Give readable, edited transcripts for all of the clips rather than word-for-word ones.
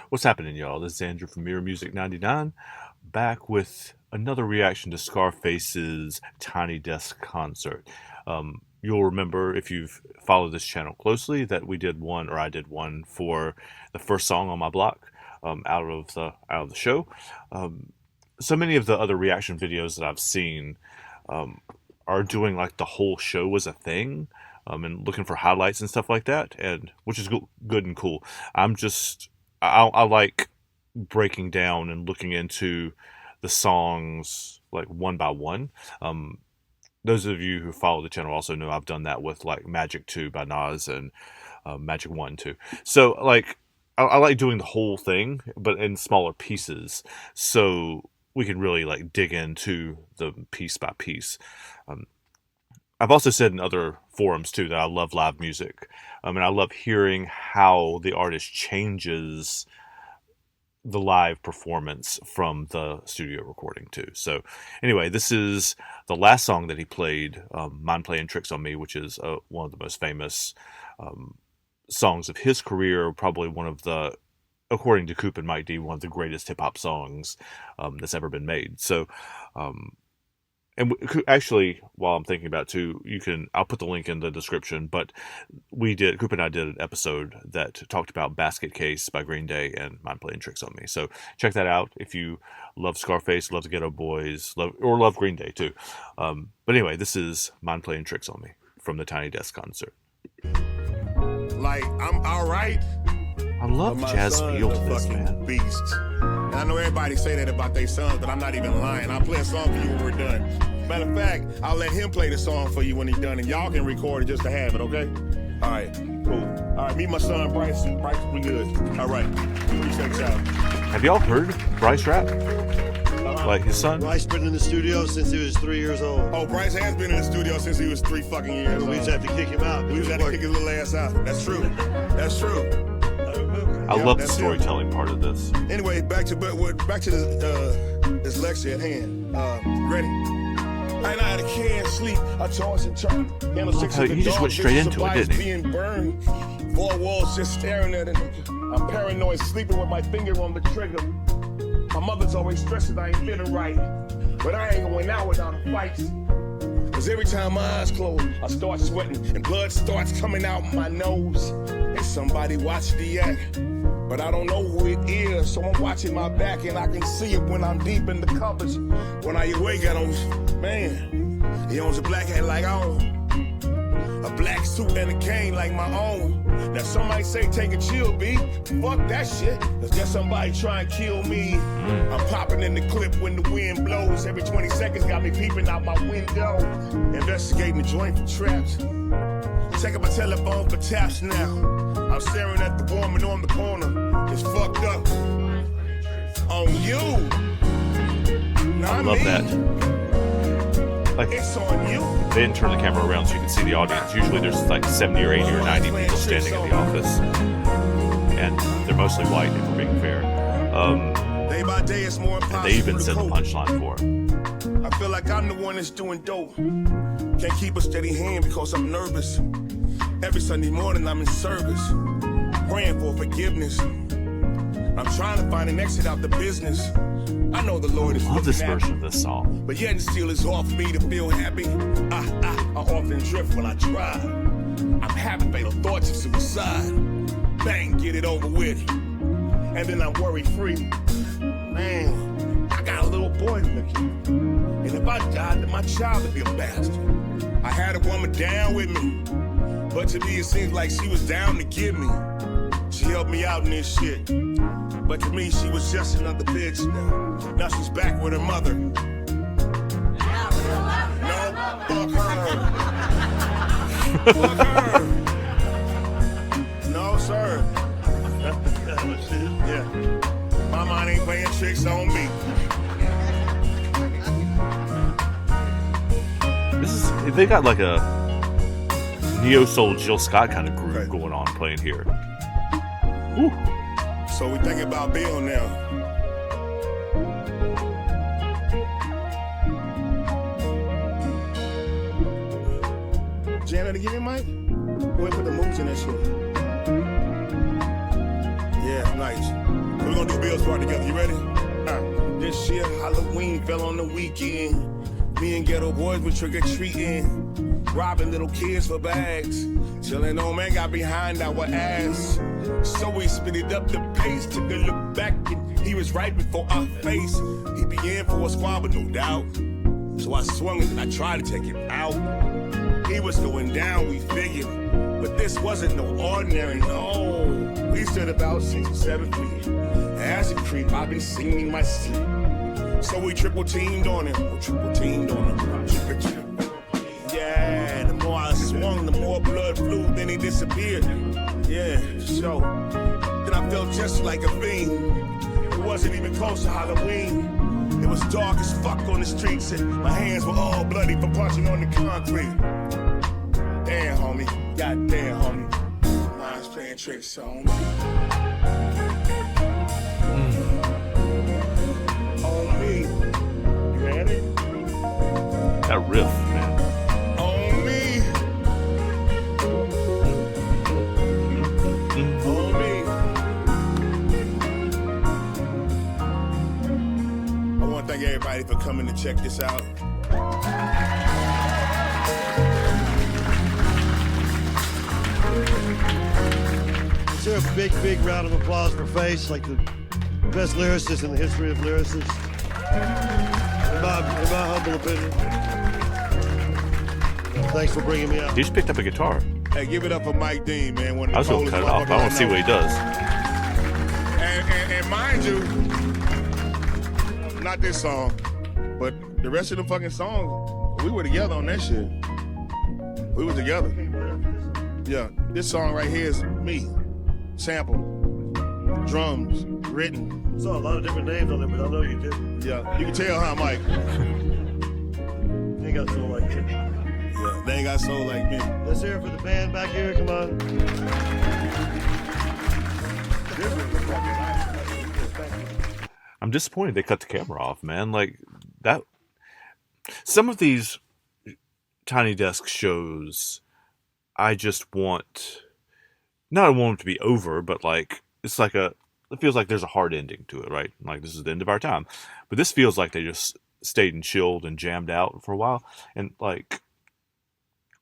What's happening, y'all? This is Andrew from Mirror Music 99, back with another reaction to Scarface's Tiny Desk concert. You'll remember, if you've followed this channel closely, that we did one, or I did one, for the first song on my block, out of the show. So many of the other reaction videos that I've seen are doing like the whole show as a thing, and looking for highlights and stuff like that, and which is good and cool. I like breaking down and looking into the songs like one by one. Those of you who follow the channel also know I've done that with like Magic 2 by Nas and Magic 1 too. So like I like doing the whole thing, but in smaller pieces, so we can really like dig into the piece by piece. I've also said in other forums too that I love live music, and I love hearing how the artist changes the live performance from the studio recording too. So anyway, this is the last song that he played, Mind Playing Tricks on Me, which is one of the most famous songs of his career, probably one of the, according to Coop and Mike D, one of the greatest hip-hop songs that's ever been made. So and actually, while I'm thinking about it too, I'll put the link in the description, but Coop and I did an episode that talked about Basket Case by Green Day and Mind Playing Tricks on Me. So check that out if you love Scarface, love the Ghetto Boys, love Green Day too. But anyway, this is Mind Playing Tricks on Me from the Tiny Desk concert. Like, I'm alright. I love the jazz feel to this, man. Beast. And I know everybody say that about their sons, but I'm not even lying. I'll play a song for you when we're done. Matter of fact, I'll let him play the song for you when he's done, and y'all can record it just to have it, okay? All right, cool. All right, meet my son, Bryce. Bryce is pretty good. All right, appreciate y'all. Have y'all heard Bryce rap? Like his son? Bryce been in the studio since he was 3 years old. Oh, Bryce has been in the studio since he was 3 fucking years old. We just have to kick him out. We just have to kick his little ass out. That's true. That's true. I love the storytelling part of this. Anyway, back to this lecture at hand. Ready? I had a can't sleep. I toss and turn. He just went straight into it, didn't he? Being burned. 4 walls just staring at it. I'm paranoid, sleeping with my finger on the trigger. My mother's always stressing I ain't living right, but I ain't going out without a fight. Cause every time my eyes close, I start sweating and blood starts coming out my nose. And somebody watched the act, but I don't know who it is. So I'm watching my back and I can see it when I'm deep in the covers. When I awake, I don't, man, he owns a black hat like I own. A black suit and a cane like my own. Now some might say take a chill, B. Fuck that shit. Cause there's somebody trying to kill me. I'm popping in the clip when the wind blows. Every 20 seconds got me peeping out my window. Investigating the joint for traps. Checking my telephone for taps now. I'm staring at the woman on the corner. It's fucked up. On you. I love that. Like, it's on you. They didn't turn the camera around so you can see the audience. Usually there's like 70 or 80 or 90 people standing in the office. And they're mostly white, if we're being fair. Day by day, it's more impossible. And they even said the punchline for it. I feel like I'm the one that's doing dope. Can't keep a steady hand because I'm nervous. Every Sunday morning I'm in service, praying for forgiveness. I'm trying to find an exit out the business. I know the Lord is looking at me. I love this version of this song. But yet and still it's hard for me to feel happy. I often drift when I try. I'm having fatal thoughts of suicide. Bang, get it over with. And then I'm worry free. Man, I got a little boy to look at. And if I died, then my child would be a bastard. I had a woman down with me. But to me it seems like she was down to get me. She helped me out in this shit. But to me, she was just another bitch now. Now she's back with her mother. No, fuck her. Fuck her. No, sir. Yeah. My mind ain't playing tricks on me. They got like a neo-soul Jill Scott kind of groove going on playing here. Woo. So we thinking about Bill now. Janitor, give me a mic? Go ahead and put the moves in that shit. Yeah, nice. gonna do Bill's part together. You ready? This year, Halloween fell on the weekend. Me and Ghetto boys were trick-or-treating, robbing little kids for bags. Till an old man got behind our ass. So we speeded up the pace, took a look back, and he was right before our face. He began for a squad, but no doubt. So I swung it and I tried to take him out. He was going down, we figured. But this wasn't no ordinary, no. We stood about 6 or 7 feet. As a creep, I've been singing my sleep. So we triple teamed on him. Yeah, the more I swung, the more blood flew, then he disappeared. Yeah, so then I felt just like a fiend. It wasn't even close to Halloween. It was dark as fuck on the streets, and my hands were all bloody from punching on the concrete. Damn, homie. Goddamn, homie. Mind's playing tricks on me. On me. You had it? That riff, man. On me. On me. I want to thank everybody for coming to check this out. Is there a big round of applause for Face, like the best lyricist in the history of lyricists? In my humble opinion. Thanks for bringing me out. He just picked up a guitar. Hey, give it up for Mike Dean, man. One of I was the going to cut it off. coolest I want to see motherfuckers what he does. And mind you, not this song, but the rest of the fucking songs, we were together on that shit. We were together. Yeah, this song right here is me. Sample, drums, written. I saw a lot of different names on there, but I know you did. Yeah, you can tell, huh, Mike? They got soul like you. Yeah, they ain't got soul like me. Let's hear it for the band back here. Come on. I'm disappointed they cut the camera off, man. Like that. Some of these Tiny Desk shows, I just want. Not I want them to be over, but like it's like it feels like there's a hard ending to it, right? Like this is the end of our time. But this feels like they just stayed and chilled and jammed out for a while. And like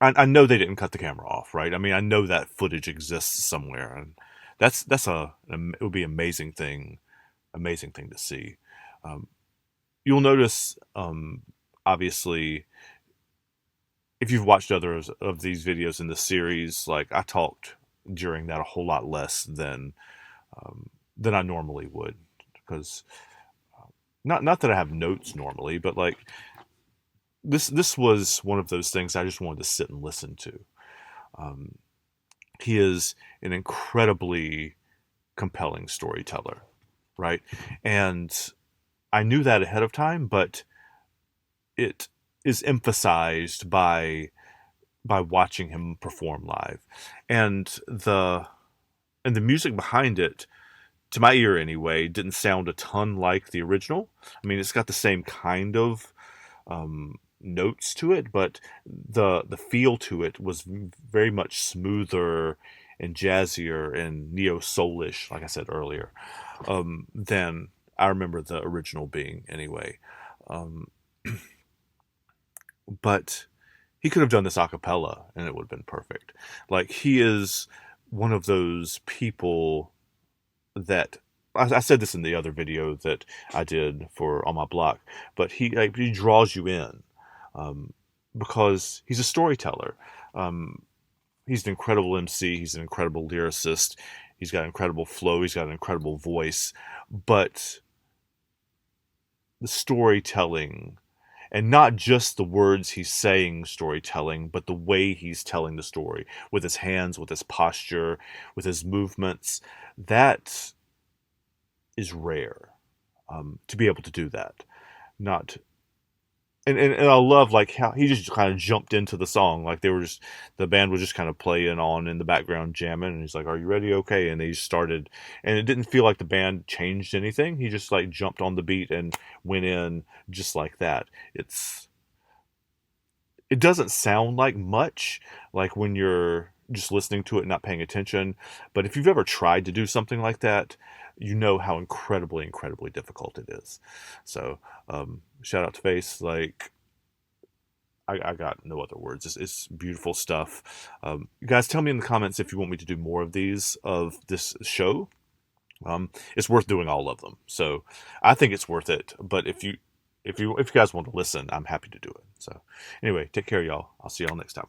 I know they didn't cut the camera off, right? I mean, I know that footage exists somewhere, and it would be amazing thing to see. You'll notice, obviously, if you've watched others of these videos in the series, like I talked during that a whole lot less than I normally would, because not that I have notes normally, but like this was one of those things I just wanted to sit and listen to. He is an incredibly compelling storyteller, right? And I knew that ahead of time, but it is emphasized by watching him perform live, and the music behind it, to my ear anyway, didn't sound a ton like the original. I mean, it's got the same kind of notes to it, but the feel to it was very much smoother and jazzier and neo-soulish, like I said earlier, than I remember the original being anyway. But he could have done this a cappella and it would have been perfect. Like, he is one of those people that I said this in the other video that I did on my blog, but he draws you in because he's a storyteller. He's an incredible MC. He's an incredible lyricist. He's got incredible flow. He's got an incredible voice, but the storytelling, and not just the words he's saying storytelling, but the way he's telling the story with his hands, with his posture, with his movements, that is rare, to be able to do that. And I love like how he just kind of jumped into the song, like the band was just kind of playing on in the background, jamming, and he's like, "Are you ready? Okay." And they started, and it didn't feel like the band changed anything. He just like jumped on the beat and went in just like that. It doesn't sound like much, like when you're just listening to it and not paying attention, but if you've ever tried to do something like that, you know how incredibly, incredibly difficult it is. So shout out to Face. Like, I got no other words. It's beautiful stuff. You guys, tell me in the comments if you want me to do more of these of this show. It's worth doing all of them. So I think it's worth it. But if you guys want to listen, I'm happy to do it. So anyway, take care, y'all. I'll see y'all next time.